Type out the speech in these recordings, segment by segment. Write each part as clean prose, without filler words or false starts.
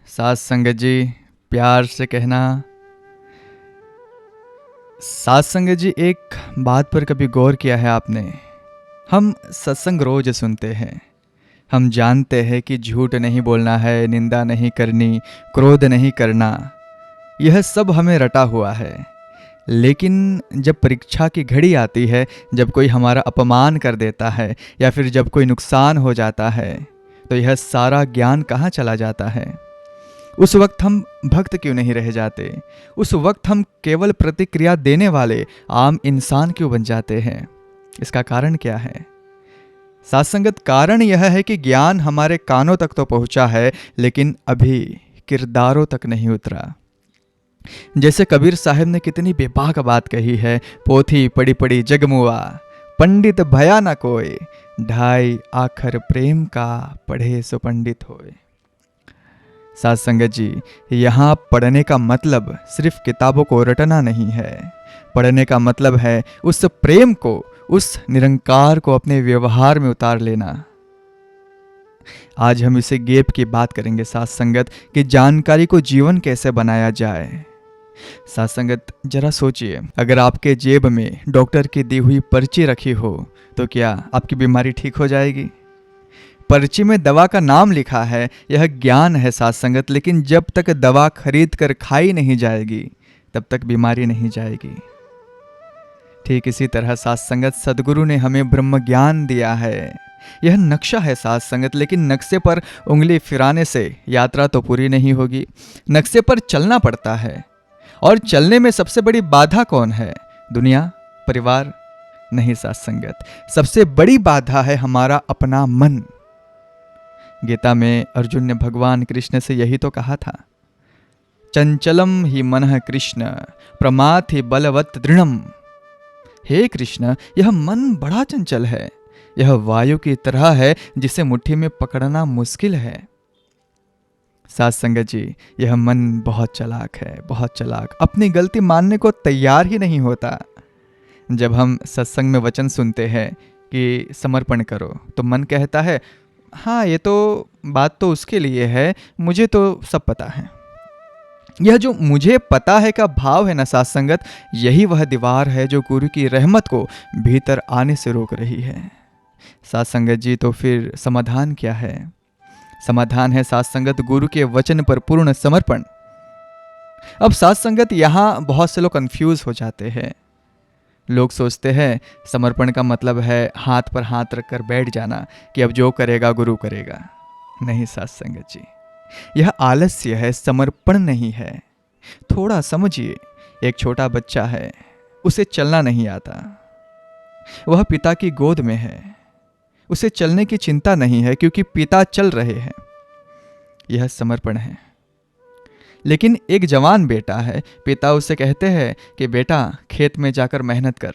साथ संगत जी, प्यार से कहना। साथ संगत जी, एक बात पर कभी गौर किया है आपने? हम सत्संग रोज सुनते हैं। हम जानते हैं कि झूठ नहीं बोलना है, निंदा नहीं करनी, क्रोध नहीं करना, यह सब हमें रटा हुआ है। लेकिन जब परीक्षा की घड़ी आती है, जब कोई हमारा अपमान कर देता है या फिर जब कोई नुकसान हो जाता है, तो यह सारा ज्ञान कहाँ चला जाता है? उस वक्त हम भक्त क्यों नहीं रह जाते? उस वक्त हम केवल प्रतिक्रिया देने वाले आम इंसान क्यों बन जाते हैं? इसका कारण क्या है? सात्संगत, कारण यह है कि ज्ञान हमारे कानों तक तो पहुंचा है, लेकिन अभी किरदारों तक नहीं उतरा। जैसे कबीर साहब ने कितनी बेबाक बात कही है, पोथी पड़ी पड़ी जगमुआ, पंडित भया न कोय, ढाई आखर प्रेम का, पढ़े सो पंडित होए। साथ संगत जी, यहाँ पढ़ने का मतलब सिर्फ किताबों को रटना नहीं है। पढ़ने का मतलब है उस प्रेम को, उस निरंकार को अपने व्यवहार में उतार लेना। आज हम इसे गैप की बात करेंगे साथ संगत, कि जानकारी को जीवन कैसे बनाया जाए। साथ संगत, जरा सोचिए, अगर आपके जेब में डॉक्टर की दी हुई पर्ची रखी हो तो क्या आपकी बीमारी ठीक हो जाएगी? पर्ची में दवा का नाम लिखा है, यह ज्ञान है साथ संगत, लेकिन जब तक दवा खरीद कर खाई नहीं जाएगी तब तक बीमारी नहीं जाएगी। ठीक इसी तरह साथ संगत, सदगुरु ने हमें ब्रह्म ज्ञान दिया है। यह नक्शा है साथ संगत, लेकिन नक्शे पर उंगली फिराने से यात्रा तो पूरी नहीं होगी। नक्शे पर चलना पड़ता है, और चलने में सबसे बड़ी बाधा कौन है? दुनिया, परिवार? नहीं साथ संगत, सबसे बड़ी बाधा है हमारा अपना मन। गीता में अर्जुन ने भगवान कृष्ण से यही तो कहा था, चंचलम ही मनः कृष्ण प्रमाथि बलवत् दृढ़म। हे कृष्ण, यह मन बड़ा चंचल है, यह वायु की तरह है जिसे मुट्ठी में पकड़ना मुश्किल है। साथ संगत जी, यह मन बहुत चालाक है, बहुत चालाक, अपनी गलती मानने को तैयार ही नहीं होता। जब हम सत्संग में वचन सुनते हैं कि समर्पण करो, तो मन कहता है, हाँ ये तो बात तो उसके लिए है, मुझे तो सब पता है। यह जो मुझे पता है का भाव है ना साथ संगत, यही वह दीवार है जो गुरु की रहमत को भीतर आने से रोक रही है। साथ संगत जी, तो फिर समाधान क्या है? समाधान है साथ संगत, गुरु के वचन पर पूर्ण समर्पण। अब साथ संगत, यहां बहुत से लोग कंफ्यूज हो जाते हैं। लोग सोचते हैं समर्पण का मतलब है हाथ पर हाथ रखकर बैठ जाना कि अब जो करेगा गुरु करेगा। नहीं साथ संगत जी, यह आलस्य है, समर्पण नहीं है। थोड़ा समझिए, एक छोटा बच्चा है, उसे चलना नहीं आता, वह पिता की गोद में है, उसे चलने की चिंता नहीं है क्योंकि पिता चल रहे हैं। यह समर्पण है। लेकिन एक जवान बेटा है, पिता उसे कहते हैं कि बेटा खेत में जाकर मेहनत कर।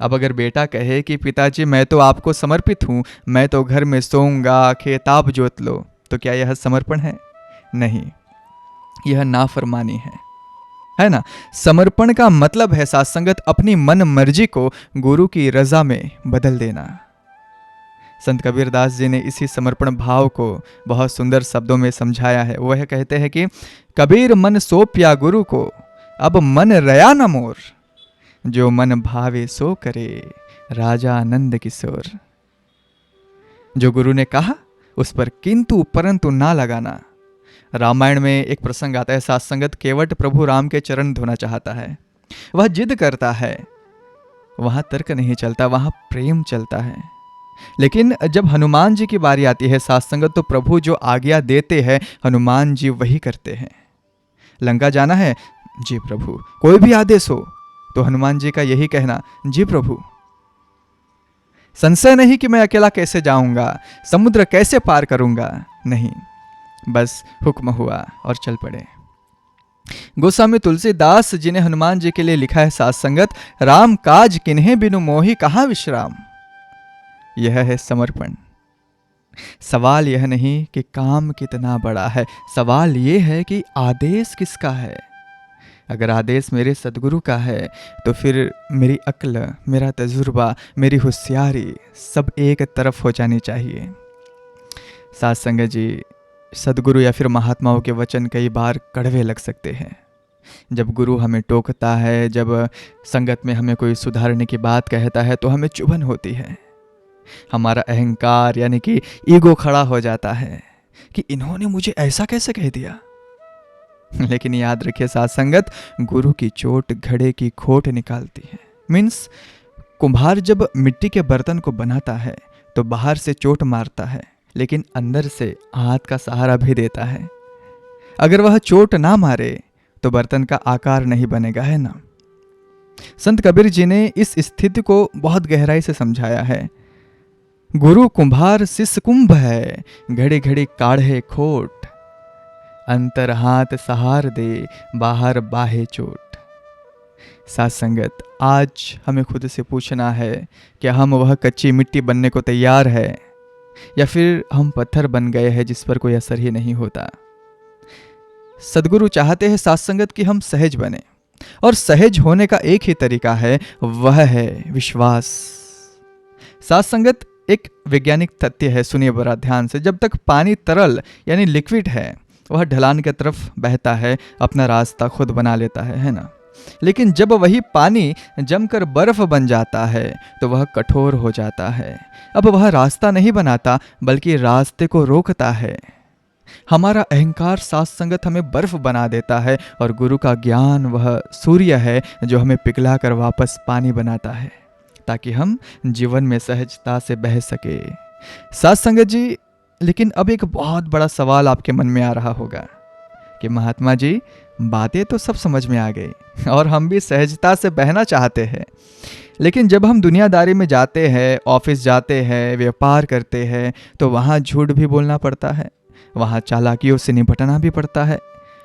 अब अगर बेटा कहे कि पिताजी मैं तो आपको समर्पित हूं, मैं तो घर में सोऊंगा, खेत आप जोत लो, तो क्या यह समर्पण है? नहीं, यह नाफरमानी है ना? समर्पण का मतलब है साथ संगत, अपनी मन मर्जी को गुरु की रजा में बदल देना। संत कबीरदास जी ने इसी समर्पण भाव को बहुत सुंदर शब्दों में समझाया है। वह कहते हैं कि कबीर मन सौंप्या गुरु को, अब मन रया न मोर, जो मन भावे सो करे, राजा नंद किशोर। जो गुरु ने कहा उस पर किंतु परंतु ना लगाना। रामायण में एक प्रसंग आता है साथ संगत, केवट प्रभु राम के चरण धोना चाहता है, वह जिद करता है, वहां तर्क नहीं चलता, वहां प्रेम चलता है। लेकिन जब हनुमान जी की बारी आती है साथ संगत, तो प्रभु जो आज्ञा देते हैं हनुमान जी वही करते हैं। लंका जाना है, जी प्रभु। कोई भी आदेश हो तो हनुमान जी का यही कहना, जी प्रभु। संशय नहीं कि मैं अकेला कैसे जाऊंगा, समुद्र कैसे पार करूंगा, नहीं, बस हुक्म हुआ और चल पड़े। गोस्वामी तुलसीदास जी ने हनुमान जी के लिए लिखा है साथ संगत, राम काज किन्हें बिनु मोहि कहाँ विश्राम। यह है समर्पण। सवाल यह नहीं कि काम कितना बड़ा है, सवाल यह है कि आदेश किसका है। अगर आदेश मेरे सदगुरु का है तो फिर मेरी अक्ल, मेरा तजुर्बा, मेरी होशियारी सब एक तरफ हो जानी चाहिए। साथ संगत जी, सद्गुरु या फिर महात्माओं के वचन कई बार कड़वे लग सकते हैं। जब गुरु हमें टोकता है, जब संगत में हमें कोई सुधारने की बात कहता है तो हमें चुभन होती है। हमारा अहंकार यानी कि ईगो खड़ा हो जाता है कि इन्होंने मुझे ऐसा कैसे कह दिया। लेकिन याद रखिए साथ संगत, गुरु की चोट घड़े की खोट निकालती है। मीन्स कुम्हार जब मिट्टी के बर्तन को बनाता है तो बाहर से चोट मारता है, लेकिन अंदर से हाथ का सहारा भी देता है। अगर वह चोट ना मारे तो बर्तन का आकार नहीं बनेगा, है ना। संत कबीर जी ने इस स्थिति को बहुत गहराई से समझाया है। गुरु कुम्हार शिष्य कुंभ है, घड़ी घड़ी काढ़े खोट, अंतर हाथ सहार दे, बाहर बाहे चोट। साथ संगत, आज हमें खुद से पूछना है कि हम वह कच्ची मिट्टी बनने को तैयार है या फिर हम पत्थर बन गए हैं जिस पर कोई असर ही नहीं होता। सद्गुरु चाहते हैं साथ संगत कि हम सहज बने, और सहज होने का एक ही तरीका है, वह है विश्वास। साथ संगत, एक वैज्ञानिक तथ्य है, सुनिए बड़ा ध्यान से। जब तक पानी तरल यानी लिक्विड है, वह ढलान की तरफ बहता है, अपना रास्ता खुद बना लेता है ना। लेकिन जब वही पानी जमकर बर्फ बन जाता है तो वह कठोर हो जाता है। अब वह रास्ता नहीं बनाता बल्कि रास्ते को रोकता है। हमारा अहंकार साथ संगत हमें बर्फ बना देता है, और गुरु का ज्ञान वह सूर्य है जो हमें पिघला कर वापस पानी बनाता है, ताकि हम जीवन में सहजता से बह सके। साथ संगत जी, लेकिन अब एक बहुत बड़ा सवाल आपके मन में आ रहा होगा कि महात्मा जी, बातें तो सब समझ में आ गई और हम भी सहजता से बहना चाहते हैं, लेकिन जब हम दुनियादारी में जाते हैं, ऑफिस जाते हैं, व्यापार करते हैं, तो वहाँ झूठ भी बोलना पड़ता है, वहाँ चालाकियों से निपटना भी पड़ता है।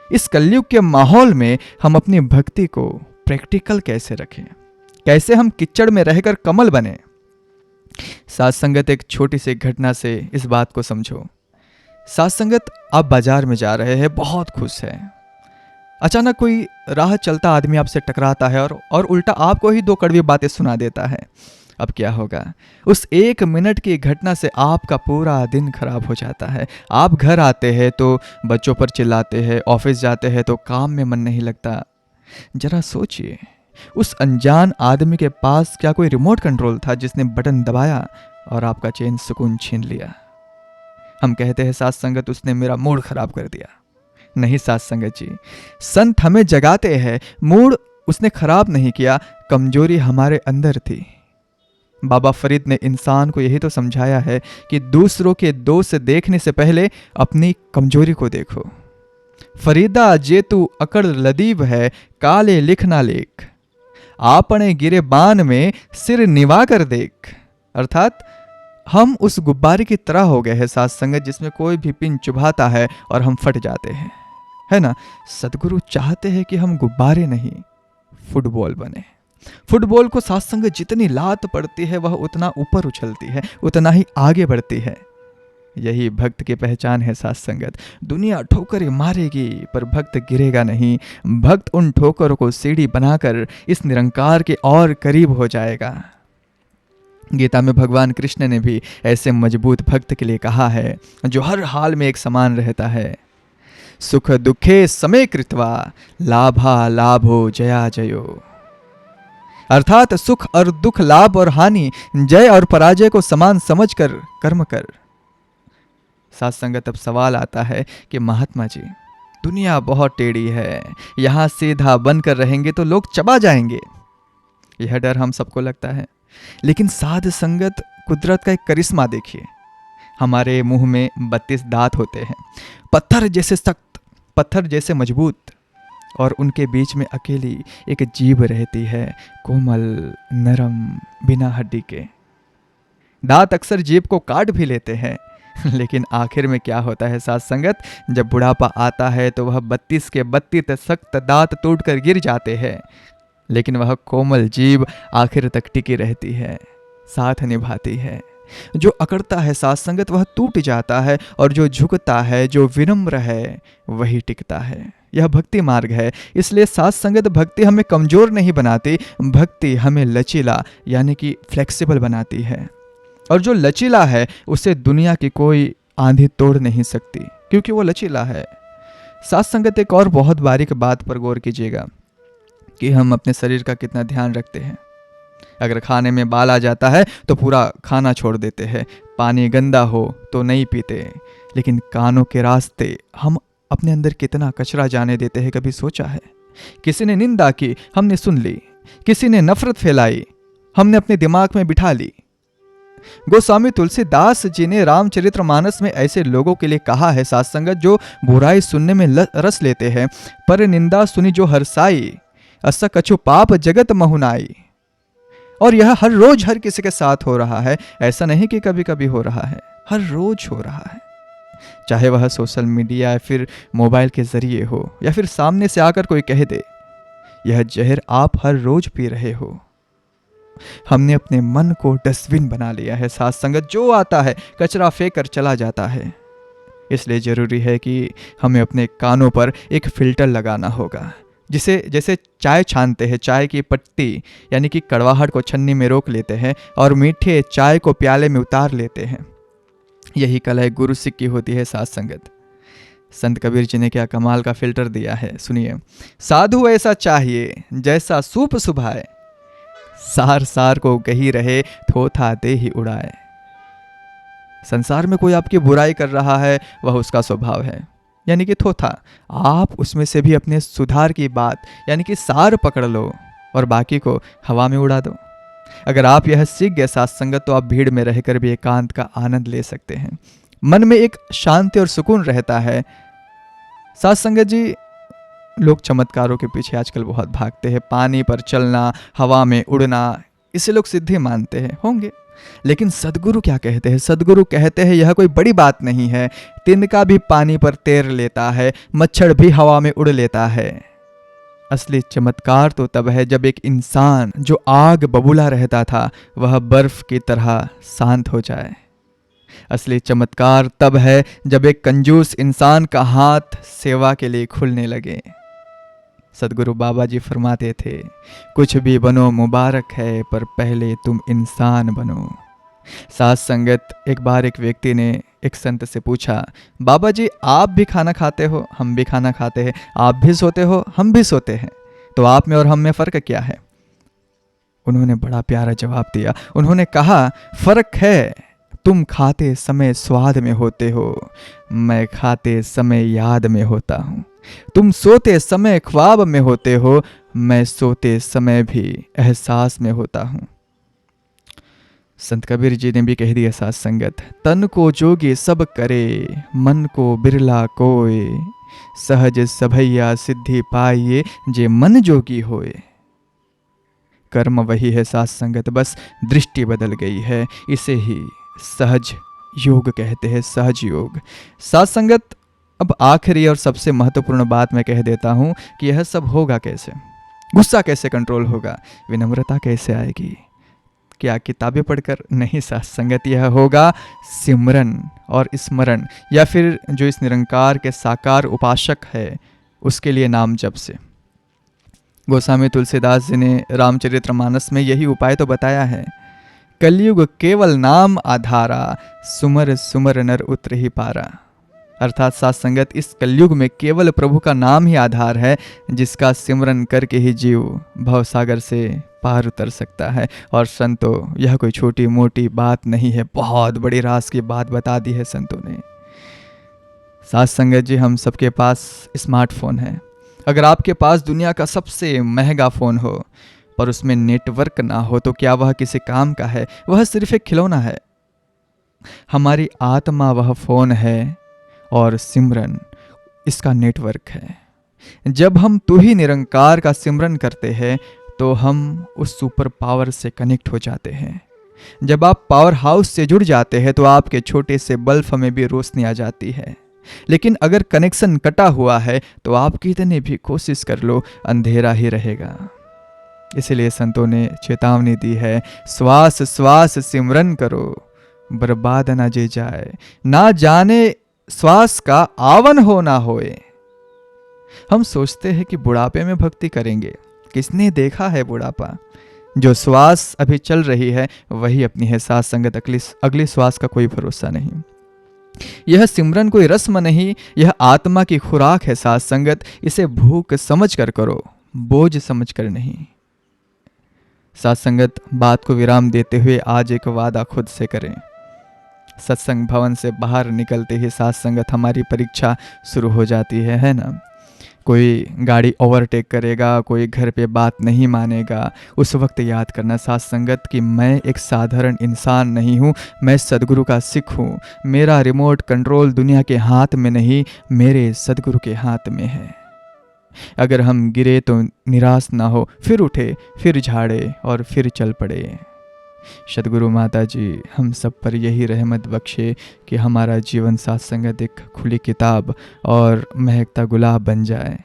इस कलयुग के माहौल में हम अपनी भक्ति को प्रैक्टिकल कैसे रखें, कैसे हम कीचड़ में रहकर कमल बने। साथ संगत, एक छोटी सी घटना से इस बात को समझो। साथ संगत, आप बाजार में जा रहे हैं, बहुत खुश है। अचानक कोई राह चलता आदमी आपसे टकराता है और उल्टा आपको ही दो कड़वी बातें सुना देता है। अब क्या होगा? उस एक मिनट की घटना से आपका पूरा दिन खराब हो जाता है। आप घर आते हैं तो बच्चों पर चिल्लाते हैं, ऑफिस जाते हैं तो काम में मन नहीं लगता। जरा सोचिए, उस अनजान आदमी के पास क्या कोई रिमोट कंट्रोल था जिसने बटन दबाया और आपका चैन सुकून छीन लिया? हम कहते हैं साथ संगत, उसने मेरा मूड खराब कर दिया। नहीं साथ संगत जी, संत हमें जगाते हैं, मूड उसने खराब नहीं किया, कमजोरी हमारे अंदर थी। बाबा फरीद ने इंसान को यही तो समझाया है कि दूसरों के दोष देखने से पहले अपनी कमजोरी को देखो। फरीदा जे तू अकड़ लदीब है, काले लिखना लेख, आपने गिरे बान में सिर निवा कर देख। अर्थात हम उस गुब्बारे की तरह हो गए हैं साथ संगत, जिसमें कोई भी पिन चुभाता है और हम फट जाते हैं, है ना। सदगुरु चाहते हैं कि हम गुब्बारे नहीं, फुटबॉल बने। फुटबॉल को साथ संगत जितनी लात पड़ती है वह उतना ऊपर उछलती है, उतना ही आगे बढ़ती है। यही भक्त की पहचान है साथ संगत। दुनिया ठोकरें मारेगी पर भक्त गिरेगा नहीं। भक्त उन ठोकरों को सीढ़ी बनाकर इस निरंकार के और करीब हो जाएगा। गीता में भगवान कृष्ण ने भी ऐसे मजबूत भक्त के लिए कहा है जो हर हाल में एक समान रहता है। सुख दुखे समय कृत्वा, लाभा लाभो जया जयो। अर्थात सुख और दुख, लाभ और हानि, जय और पराजय को समान समझकर कर्म कर। साथ संगत, अब सवाल आता है कि महात्मा जी, दुनिया बहुत टेढ़ी है, यहां सीधा बनकर रहेंगे तो लोग चबा जाएंगे। यह डर हम सबको लगता है, लेकिन साध संगत, कुदरत का एक करिश्मा देखिए। हमारे मुंह में 32 दांत होते हैं, पत्थर जैसे सख्त, पत्थर जैसे मजबूत, और उनके बीच में अकेली एक जीभ रहती है, कोमल, नरम, बिना हड्डी के। दांत अक्सर जीभ को काट भी लेते हैं, लेकिन आखिर में क्या होता है साथ संगत, जब बुढ़ापा आता है तो वह 32 के 32 सख्त दांत टूटकर गिर जाते हैं, लेकिन वह कोमल जीभ आखिर तक टिकी रहती है, साथ निभाती है। जो अकड़ता है साथ संगत वह टूट जाता है, और जो झुकता है, जो विनम्र है, वही टिकता है। यह भक्ति मार्ग है। इसलिए साथ संगत, भक्ति हमें कमजोर नहीं बनाती, भक्ति हमें लचीला यानी कि फ्लेक्सिबल बनाती है। और जो लचीला है उसे दुनिया की कोई आंधी तोड़ नहीं सकती, क्योंकि वो लचीला है। साथ संगत एक और बहुत बारीक बात पर गौर कीजिएगा कि हम अपने शरीर का कितना ध्यान रखते हैं। अगर खाने में बाल आ जाता है तो पूरा खाना छोड़ देते हैं, पानी गंदा हो तो नहीं पीते, लेकिन कानों के रास्ते हम अपने अंदर कितना कचरा जाने देते हैं, कभी सोचा है? किसी ने निंदा की, हमने सुन ली। किसी ने नफरत फैलाई, हमने अपने दिमाग में बिठा ली। गोस्वामी तुलसीदास जी ने रामचरितमानस में ऐसे लोगों के लिए कहा है, साथ संगत, जो बुराई सुनने में रस लेते हैं, पर निंदा सुनी जो हरसाई, अस कछु पाप जगत महुनाई। और यह हर रोज हर किसी के साथ हो रहा है, ऐसा नहीं कि कभी कभी हो रहा है, हर रोज हो रहा है। चाहे वह सोशल मीडिया या फिर मोबाइल के जरिए हो, या फिर सामने से आकर कोई कह दे, यह जहर आप हर रोज पी रहे हो। हमने अपने मन को डस्टबिन बना लिया है साथ संगत, जो आता है कचरा फेंक कर चला जाता है। इसलिए जरूरी है कि हमें अपने कानों पर एक फिल्टर लगाना होगा, जिसे जैसे चाय छानते हैं, चाय की पत्ती यानी कि कड़वाहट को छन्नी में रोक लेते हैं और मीठे चाय को प्याले में उतार लेते हैं। यही कला एक गुरु सिख की होती है साथ संगत। संत कबीर जी ने क्या कमाल का फिल्टर दिया है, सुनिए। साधु ऐसा चाहिए जैसा सूप सुभाए, सार सार को गही रहे, थोथा दे ही उड़ाए। संसार में कोई आपकी बुराई कर रहा है, वह उसका स्वभाव है, यानी कि थोथा। आप उसमें से भी अपने सुधार की बात यानी कि सार पकड़ लो और बाकी को हवा में उड़ा दो। अगर आप यह सीख गए साथ संगत, तो आप भीड़ में रहकर भी एकांत का आनंद ले सकते हैं। मन में एक शांति और सुकून रहता है। साथ संगत जी, लोग चमत्कारों के पीछे आजकल बहुत भागते हैं। पानी पर चलना, हवा में उड़ना, इसे लोग सिद्धि मानते हैं, होंगे। लेकिन सदगुरु क्या कहते हैं? सदगुरु कहते हैं यह कोई बड़ी बात नहीं है, तिनका भी पानी पर तैर लेता है, मच्छर भी हवा में उड़ लेता है। असली चमत्कार तो तब है जब एक इंसान जो आग बबूला रहता था, वह बर्फ की तरह शांत हो जाए। असली चमत्कार तब है जब एक कंजूस इंसान का हाथ सेवा के लिए खुलने लगे। सदगुरु बाबा जी फरमाते थे, कुछ भी बनो मुबारक है, पर पहले तुम इंसान बनो। साथ संगत, एक बार एक व्यक्ति ने एक संत से पूछा, बाबा जी आप भी खाना खाते हो, हम भी खाना खाते हैं, आप भी सोते हो, हम भी सोते हैं, तो आप में और हम में फ़र्क क्या है? उन्होंने बड़ा प्यारा जवाब दिया। उन्होंने कहा, फ़र्क है, तुम खाते समय स्वाद में होते हो, मैं खाते समय याद में होता हूँ। तुम सोते समय ख्वाब में होते हो, मैं सोते समय भी एहसास में होता हूँ। संत कबीर जी ने भी कह दिया साथ संगत, तन को जोगी सब करे, मन को बिरला कोय, सहज सभैया सिद्धि पाइये, जे मन जोगी होए। कर्म वही है साथ संगत, बस दृष्टि बदल गई है। इसे ही सहज योग कहते हैं, सहज योग। साथ संगत, अब आखिरी और सबसे महत्वपूर्ण बात मैं कह देता हूं कि यह सब होगा कैसे? गुस्सा कैसे कंट्रोल होगा? विनम्रता कैसे आएगी? क्या किताबें पढ़कर? नहीं साथ संगत, यह होगा सिमरन और स्मरण, या फिर जो इस निरंकार के साकार उपासक है उसके लिए नाम जप से। गोस्वामी तुलसीदास जी ने रामचरितमानस में यही उपाय तो बताया है। कलयुग केवल नाम आधारा, सुमर सुमर नर उतर ही पारा। अर्थात साथ संगत, इस कलयुग में केवल प्रभु का नाम ही आधार है, जिसका सिमरन करके ही जीव भवसागर से पार उतर सकता है। और संतों, यह कोई छोटी मोटी बात नहीं है, बहुत बड़ी राज की बात बता दी है संतों ने। साथ संगत जी, हम सबके पास स्मार्टफोन है। अगर आपके पास दुनिया का सबसे महंगा फ़ोन हो पर उसमें नेटवर्क ना हो, तो क्या वह किसी काम का है? वह सिर्फ एक खिलौना है। हमारी आत्मा वह फ़ोन है और सिमरन इसका नेटवर्क है। जब हम तू ही निरंकार का सिमरन करते हैं, तो हम उस सुपर पावर से कनेक्ट हो जाते हैं। जब आप पावर हाउस से जुड़ जाते हैं, तो आपके छोटे से बल्ब में भी रोशनी आ जाती है। लेकिन अगर कनेक्शन कटा हुआ है, तो आप कितनी भी कोशिश कर लो, अंधेरा ही रहेगा। इसलिए संतों ने चेतावनी दी है, श्वास श्वास सिमरन करो, बर्बाद ना जे जाए, ना जाने श्वास का आवन हो ना होए। हम सोचते हैं कि बुढ़ापे में भक्ति करेंगे। किसने देखा है बुढ़ापा? जो श्वास अभी चल रही है वही अपनी है। साथ संगत, अगली श्वास का कोई भरोसा नहीं। यह सिमरन कोई रस्म नहीं, यह आत्मा की खुराक है साथ संगत। इसे भूख समझ कर करो, बोझ समझ कर नहीं। साथ संगत, बात को विराम देते हुए आज एक वादा खुद से करें। सत्संग भवन से बाहर निकलते ही साथ संगत हमारी परीक्षा शुरू हो जाती है ना। कोई गाड़ी ओवरटेक करेगा, कोई घर पे बात नहीं मानेगा। उस वक्त याद करना साथ संगत कि मैं एक साधारण इंसान नहीं हूँ, मैं सदगुरु का सिख हूँ। मेरा रिमोट कंट्रोल दुनिया के हाथ में नहीं, मेरे सदगुरु के हाथ में है। अगर हम गिरे तो निराश ना हो, फिर उठे, फिर झाड़े और फिर चल पड़े। सदगुरु माता जी हम सब पर यही रहमत बख्शे कि हमारा जीवन साथ संगत एक खुली किताब और महकता गुलाब बन जाए,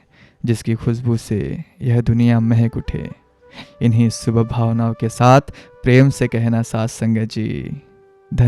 जिसकी खुशबू से यह दुनिया महक उठे। इन्हीं शुभ भावनाओं के साथ प्रेम से कहना साथ संगत जी, धन्यवाद।